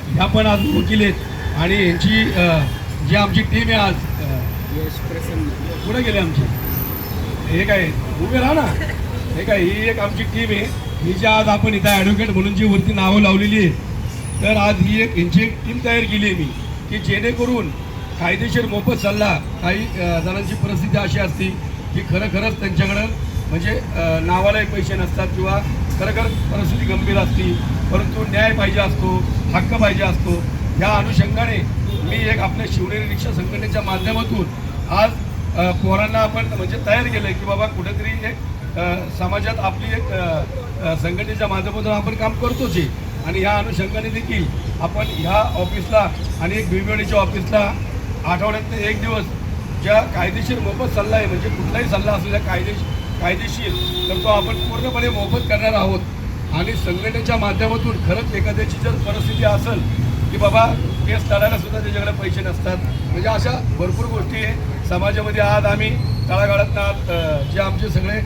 ह्या पण आज वकील आहेत आणि यांची जी आमची टीम आहे आज कुठे गेले आमची हे काय उभे राहा ना हे काय ही एक आमची टीम आहे ही जी आज आपण इथं ॲडव्होकेट म्हणून जी वरती नावं लावलेली आहेत तर आज ही एक यांची एक टीम तयार केली आहे मी की जेणेकरून कायदेशीर मोफत सल्ला काही जणांची परिस्थिती अशी असते की खरंच त्यांच्याकडं म्हणजे नावालाही पैसे नसतात किंवा खरं परिस्थिती गंभीर असते परंतु न्याय पाहिजे असतो हक्क पाहिजे असतो या अनुषंगाने मी एक आपल्या शिवनेरी रिक्षा संघटनेच्या माध्यमातून आज पोरांना आपण म्हणजे तयार केलं आहे की बाबा कुठेतरी एक समाजात आपली एक संघटनेच्या माध्यमातून आपण काम करतोच आहे आणि ह्या अनुषंगाने देखील आपण ह्या ऑफिसला आणि एक भिवंडीच्या ऑफिसला आठवड्यातले एक दिवस ज्या कायदेशीर मोफत सल्ला आहे म्हणजे कुठलाही सल्ला असलेला कायदेशीर तर तो आपण पूर्णपणे मोफत करणार आहोत आणि संघटनेच्या माध्यमातून खरंच एखाद्याची जर परिस्थिती असेल की बाबा केस लढायला सुद्धा त्याच्याकडे पैसे नसतात म्हणजे अशा भरपूर गोष्टी आहे समाजामध्ये आज आम्ही तळागाळातनं जे आमचे सगळे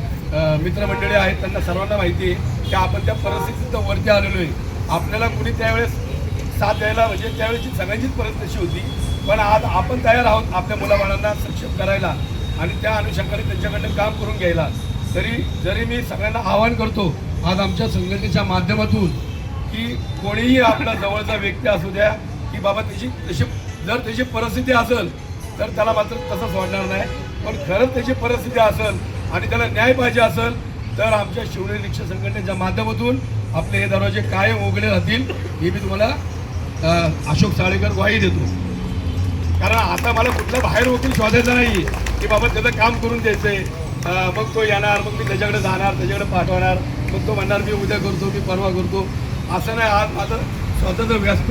मित्रमंडळी आहेत त्यांना सर्वांना माहिती आहे की आपण त्या परिस्थितीत वरती आलेलो आहे आपल्याला कुणी त्यावेळेस साथ द्यायला म्हणजे त्यावेळेची सगळ्यांचीच परिस्थिती होती पण आज आपण तयार आहोत आपल्या मुलाबाळांना सक्षम करायला आणि त्या अनुषंगाने त्यांच्याकडनं काम करून घ्यायला जरी मी सगळ्यांना आवाहन करतो आज आमच्या संघटनेच्या माध्यमातून की कोणीही आपला जवळचा व्यक्ती असू द्या की बाबा जर त्याची परिस्थिती असेल तर त्याला मात्र तसं सोडणार नाही पण खरंच त्याची परिस्थिती असेल आणि त्याला न्याय पाहिजे असेल तर आमच्या शिवनेरी रिक्षा संघटनेच्या माध्यमातून आपले हे दरवाजे कायम उघडे राहतील हे मी तुम्हाला अशोक साळेकर ग्वाही देतो कारण आता मला कुठला बाहेर वकील शोधायचा नाही की बाबा त्याचं काम करून द्यायचंय मग तो येणार मग मी त्याच्याकडे जाणार त्याच्याकडे पाठवणार मग तो म्हणणार मी उद्या करतो मी परवा करतो असं नाही आज माझं स्वतःचं व्यासपीठ